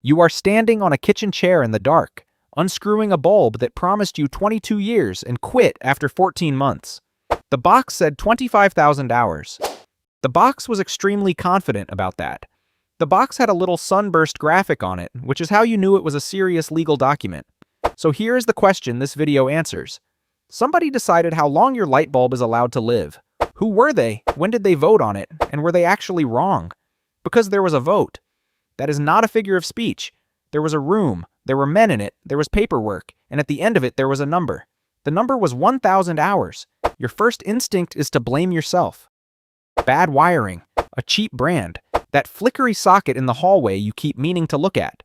You are standing on a kitchen chair in the dark, unscrewing a bulb that promised you 22 years and quit after 14 months. The box said 25,000 hours. The box was extremely confident about that. The box had a little sunburst graphic on it, which is how you knew it was a serious legal document. So here is the question this video answers. Somebody decided how long your light bulb is allowed to live. Who were they? When did they vote on it? And were they actually wrong? Because there was a vote. That is not a figure of speech. There was a room, there were men in it, there was paperwork, and at the end of it there was a number. The number was 1,000 hours. Your first instinct is to blame yourself. Bad wiring, a cheap brand, that flickery socket in the hallway you keep meaning to look at.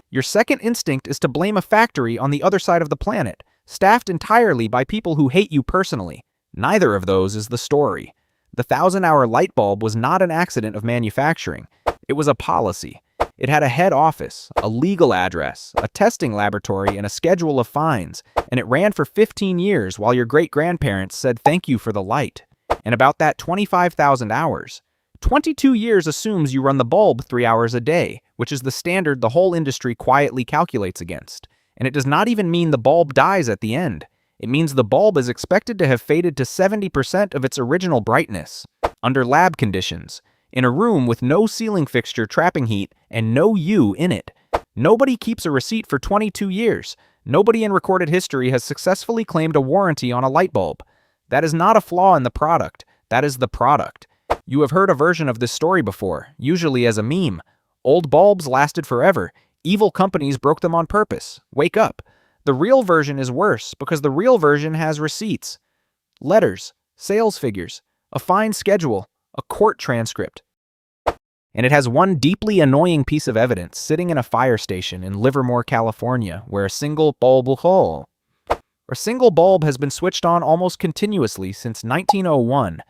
Your second instinct is to blame a factory on the other side of the planet, staffed entirely by people who hate you personally. Neither of those is the story. The 1,000-hour light bulb was not an accident of manufacturing. It was a policy. It had a head office, a legal address, a testing laboratory, and a schedule of fines, and it ran for 15 years while your great-grandparents said thank you for the light. And about that 25,000 hours. 22 years assumes you run the bulb 3 hours a day, which is the standard the whole industry quietly calculates against. And it does not even mean the bulb dies at the end. It means the bulb is expected to have faded to 70% of its original brightness, under lab conditions, in a room with no ceiling fixture trapping heat and no you in it. Nobody keeps a receipt for 22 years. Nobody in recorded history has successfully claimed a warranty on a light bulb. That is not a flaw in the product. That is the product. You have heard a version of this story before, usually as a meme. Old bulbs lasted forever. Evil companies broke them on purpose. Wake up. The real version is worse because the real version has receipts, letters, sales figures, a fine schedule, a court transcript. And it has one deeply annoying piece of evidence sitting in a fire station in Livermore, California, where a single bulb has been switched on almost continuously since 1901.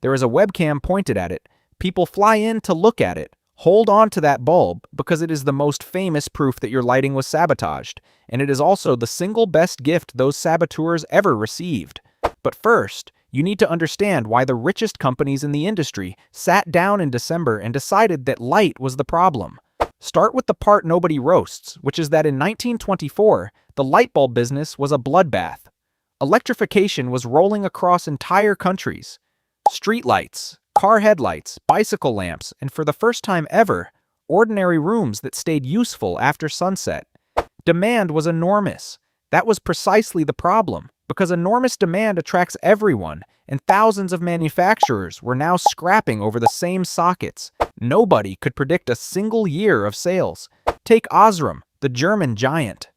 There is a webcam pointed at it. People fly in to look at it. Hold on to that bulb because it is the most famous proof that your lighting was sabotaged, and it is also the single best gift those saboteurs ever received. But first, you need to understand why the richest companies in the industry sat down in December and decided that light was the problem. Start with the part nobody roasts, which is that in 1924, the light bulb business was a bloodbath. Electrification was rolling across entire countries. Streetlights, car headlights, bicycle lamps, and for the first time ever, ordinary rooms that stayed useful after sunset. Demand was enormous. That was precisely the problem, because enormous demand attracts everyone, and thousands of manufacturers were now scrapping over the same sockets. Nobody could predict a single year of sales. Take Osram, the German giant.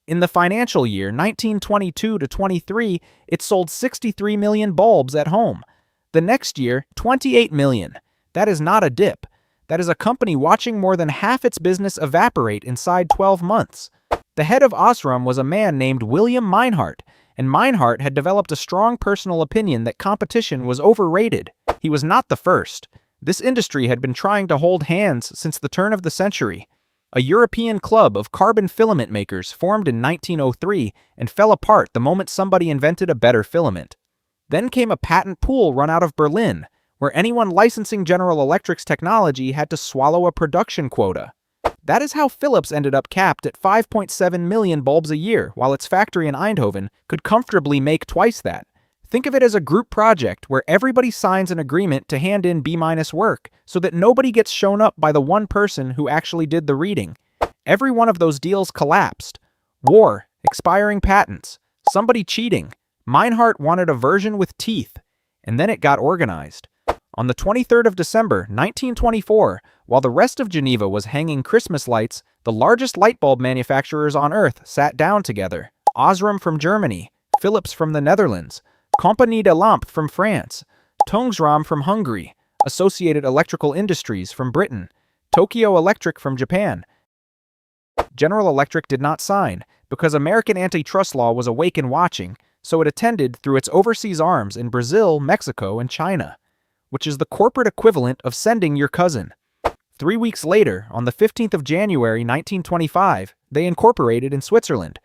In the financial year 1922 to 23, it sold 63 million bulbs at home. The next year, 28 million. That is not a dip. That is a company watching more than half its business evaporate inside 12 months. The head of Osram was a man named William Meinhardt, and Meinhardt had developed a strong personal opinion that competition was overrated. He was not the first. This industry had been trying to hold hands since the turn of the century. A European club of carbon filament makers formed in 1903 and fell apart the moment somebody invented a better filament. Then came a patent pool run out of Berlin, where anyone licensing General Electric's technology had to swallow a production quota. That is how Philips ended up capped at 5.7 million bulbs a year, while its factory in Eindhoven could comfortably make twice that. Think of it as a group project where everybody signs an agreement to hand in B- work so that nobody gets shown up by the one person who actually did the reading. Every one of those deals collapsed. War, expiring patents, somebody cheating. Meinhardt wanted a version with teeth, and then it got organized. On the 23rd of December, 1924, while the rest of Geneva was hanging Christmas lights, the largest light bulb manufacturers on Earth sat down together. Osram from Germany, Philips from the Netherlands, Compagnie de Lampe from France, Tungsram from Hungary, Associated Electrical Industries from Britain, Tokyo Electric from Japan. General Electric did not sign, because American antitrust law was awake and watching, so it attended through its overseas arms in Brazil, Mexico, and China, which is the corporate equivalent of sending your cousin. 3 weeks later, on the 15th of January 1925, they incorporated in Switzerland.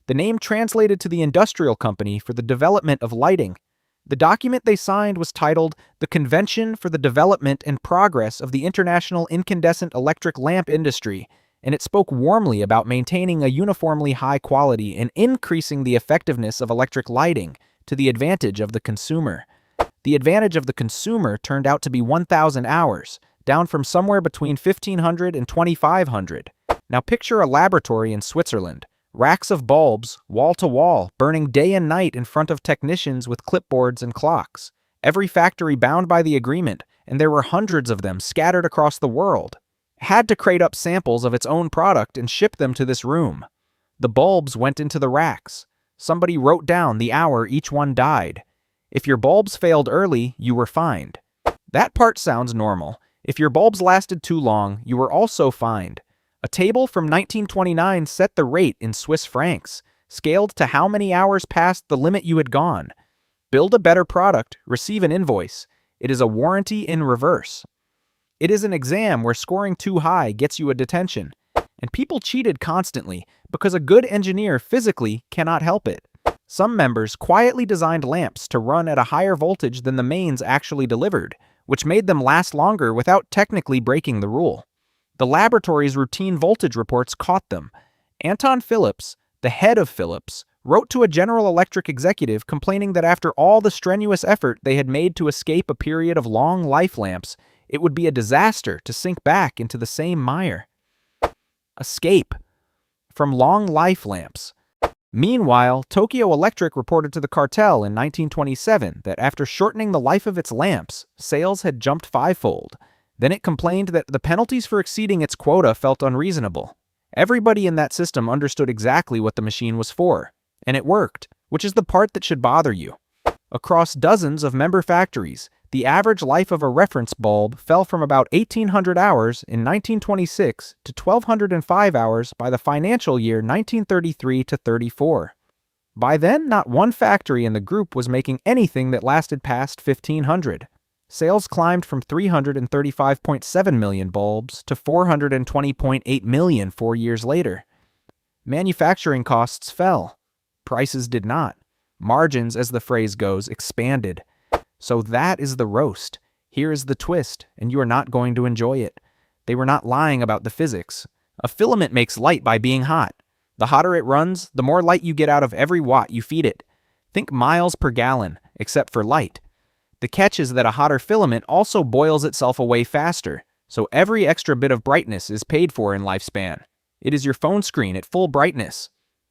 The name translated to the Industrial Company for the Development of Lighting. The document they signed was titled The Convention for the Development and Progress of the International Incandescent Electric Lamp Industry, and it spoke warmly about maintaining a uniformly high quality and increasing the effectiveness of electric lighting to the advantage of the consumer. The advantage of the consumer turned out to be 1,000 hours, down from somewhere between 1,500 and 2,500. Now picture a laboratory in Switzerland. Racks of bulbs, wall to wall, burning day and night in front of technicians with clipboards and clocks. Every factory bound by the agreement, and there were hundreds of them scattered across the world, had to crate up samples of its own product and ship them to this room. The bulbs went into the racks. Somebody wrote down the hour each one died. If your bulbs failed early, you were fined. That part sounds normal. If your bulbs lasted too long, you were also fined. A table from 1929 set the rate in Swiss francs, scaled to how many hours past the limit you had gone. Build a better product, receive an invoice. It is a warranty in reverse. It is an exam where scoring too high gets you a detention. And people cheated constantly because a good engineer physically cannot help it. Some members quietly designed lamps to run at a higher voltage than the mains actually delivered, which made them last longer without technically breaking the rule. The laboratory's routine voltage reports caught them. Anton Phillips, the head of Philips, wrote to a General Electric executive complaining that after all the strenuous effort they had made to escape a period of long life lamps, it would be a disaster to sink back into the same mire. Escape from long life lamps. Meanwhile, Tokyo Electric reported to the cartel in 1927 that after shortening the life of its lamps, sales had jumped fivefold. Then it complained that the penalties for exceeding its quota felt unreasonable. Everybody in that system understood exactly what the machine was for, and it worked, which is the part that should bother you. Across dozens of member factories, the average life of a reference bulb fell from about 1,800 hours in 1926 to 1,205 hours by the financial year 1933 to 34. By then, not one factory in the group was making anything that lasted past 1,500. Sales climbed from 335.7 million bulbs to 420.8 million 4 years later. Manufacturing costs fell. Prices did not. Margins, as the phrase goes, expanded. So that is the roast. Here is the twist, and you are not going to enjoy it. They were not lying about the physics. A filament makes light by being hot. The hotter it runs, the more light you get out of every watt you feed it. Think miles per gallon, except for light. The catch is that a hotter filament also boils itself away faster, so every extra bit of brightness is paid for in lifespan. It is your phone screen at full brightness.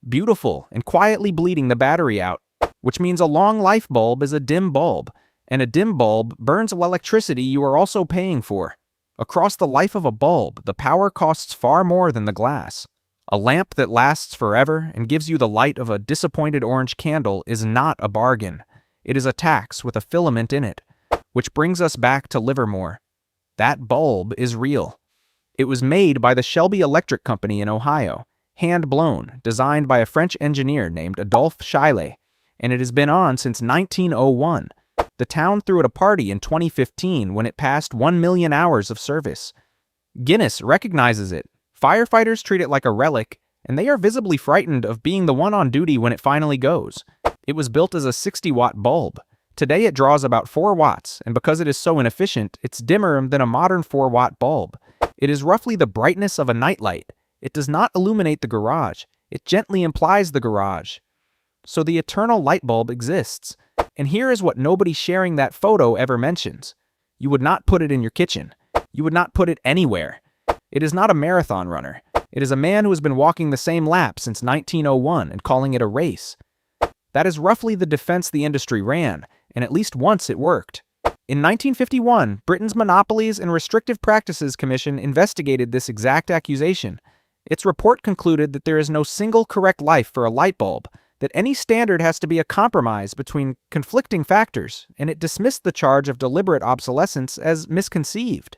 Beautiful, and quietly bleeding the battery out, which means a long life bulb is a dim bulb, and a dim bulb burns electricity you are also paying for. Across the life of a bulb, the power costs far more than the glass. A lamp that lasts forever and gives you the light of a disappointed orange candle is not a bargain. It is a tax with a filament in it, which brings us back to Livermore. That bulb is real. It was made by the Shelby Electric Company in Ohio, hand-blown, designed by a French engineer named Adolphe Scheile, and it has been on since 1901. The town threw it a party in 2015 when it passed 1 million hours of service. Guinness recognizes it. Firefighters treat it like a relic, and they are visibly frightened of being the one on duty when it finally goes. It was built as a 60-watt bulb. Today it draws about 4 watts, and because it is so inefficient, it's dimmer than a modern 4-watt bulb. It is roughly the brightness of a nightlight. It does not illuminate the garage. It gently implies the garage. So the eternal light bulb exists. And here is what nobody sharing that photo ever mentions. You would not put it in your kitchen. You would not put it anywhere. It is not a marathon runner. It is a man who has been walking the same lap since 1901 and calling it a race. That is roughly the defense the industry ran, and at least once it worked. In 1951, Britain's Monopolies and Restrictive Practices Commission investigated this exact accusation. Its report concluded that there is no single correct life for a light bulb, that any standard has to be a compromise between conflicting factors, and it dismissed the charge of deliberate obsolescence as misconceived.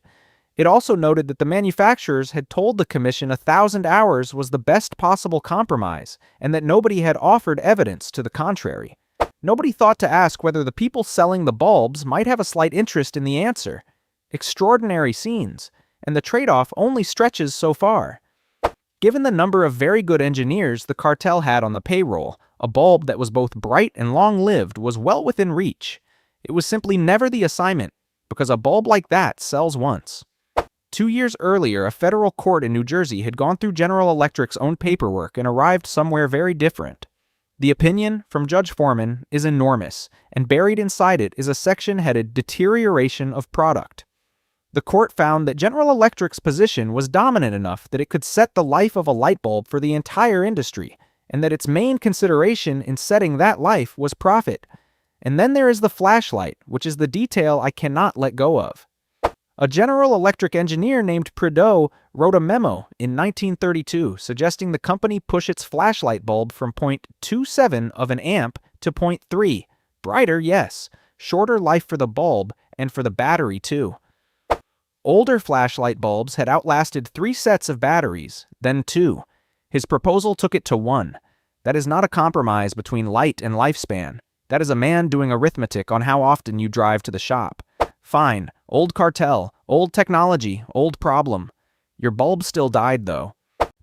It also noted that the manufacturers had told the commission 1,000 hours was the best possible compromise, and that nobody had offered evidence to the contrary. Nobody thought to ask whether the people selling the bulbs might have a slight interest in the answer. Extraordinary scenes, and the trade-off only stretches so far. Given the number of very good engineers the cartel had on the payroll, A bulb that was both bright and long-lived was well within reach. It was simply never the assignment, because a bulb like that sells once. 2 years earlier, a federal court in New Jersey had gone through General Electric's own paperwork and arrived somewhere very different. The opinion from Judge Foreman is enormous, and buried inside it is a section headed Deterioration of Product. The court found that General Electric's position was dominant enough that it could set the life of a light bulb for the entire industry, and that its main consideration in setting that life was profit. And then there is the flashlight, which is the detail I cannot let go of. A General Electric engineer named Prideaux wrote a memo in 1932 suggesting the company push its flashlight bulb from 0.27 of an amp to 0.3. Brighter, yes. Shorter life for the bulb and for the battery, too. Older flashlight bulbs had outlasted 3 sets of batteries, then 2. His proposal took it to 1. That is not a compromise between light and lifespan. That is a man doing arithmetic on how often you drive to the shop. Fine, old cartel, old technology, old problem. Your bulb still died, though.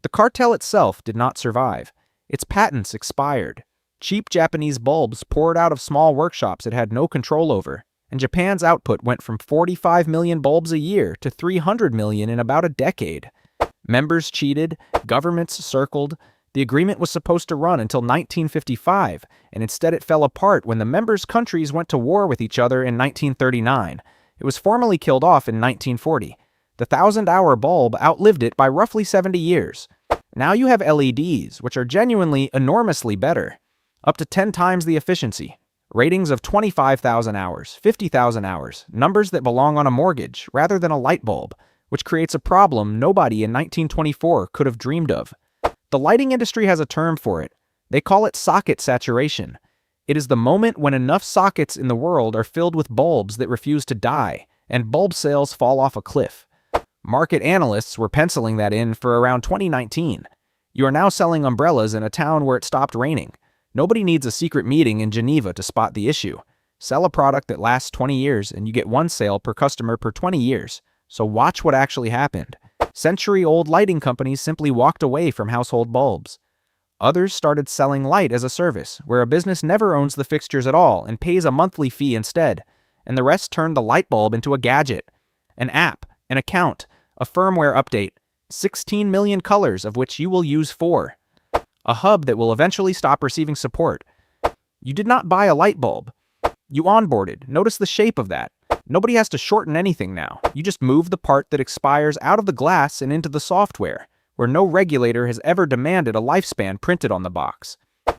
The cartel itself did not survive. Its patents expired. Cheap Japanese bulbs poured out of small workshops it had no control over, and Japan's output went from 45 million bulbs a year to 300 million in about a decade. Members cheated, governments circled. The agreement was supposed to run until 1955, and instead it fell apart when the members' countries went to war with each other in 1939. It was formally killed off in 1940. The 1,000-hour bulb outlived it by roughly 70 years. Now you have LEDs, which are genuinely enormously better, up to 10 times the efficiency. Ratings of 25,000 hours, 50,000 hours, numbers that belong on a mortgage rather than a light bulb, which creates a problem nobody in 1924 could have dreamed of. The lighting industry has a term for it. They call it socket saturation. It is the moment when enough sockets in the world are filled with bulbs that refuse to die, and bulb sales fall off a cliff. Market analysts were penciling that in for around 2019. You are now selling umbrellas in a town where it stopped raining. Nobody needs a secret meeting in Geneva to spot the issue. Sell a product that lasts 20 years and you get 1 sale per customer per 20 years. So watch what actually happened. Century-old lighting companies simply walked away from household bulbs. Others started selling light as a service, where a business never owns the fixtures at all and pays a monthly fee instead. And the rest turned the light bulb into a gadget, an app, an account, a firmware update, 16 million colors of which you will use 4. A hub that will eventually stop receiving support. You did not buy a light bulb. You onboarded. Notice the shape of that. Nobody has to shorten anything now. You just move the part that expires out of the glass and into the software, where no regulator has ever demanded a lifespan printed on the box.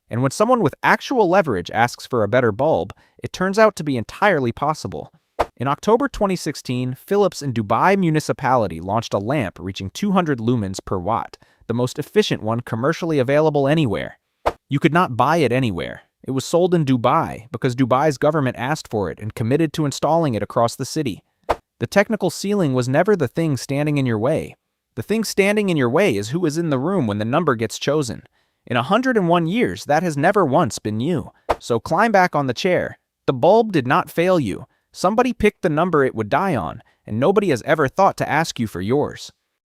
And when someone with actual leverage asks for a better bulb, it turns out to be entirely possible. In October 2016, Philips in Dubai Municipality launched a lamp reaching 200 lumens per watt, the most efficient one commercially available anywhere. You could not buy it anywhere. It was sold in Dubai because Dubai's government asked for it and committed to installing it across the city. The technical ceiling was never the thing standing in your way. The thing standing in your way is who is in the room when the number gets chosen. In 101 years, that has never once been you. So climb back on the chair. The bulb did not fail you. Somebody picked the number it would die on, and nobody has ever thought to ask you for yours.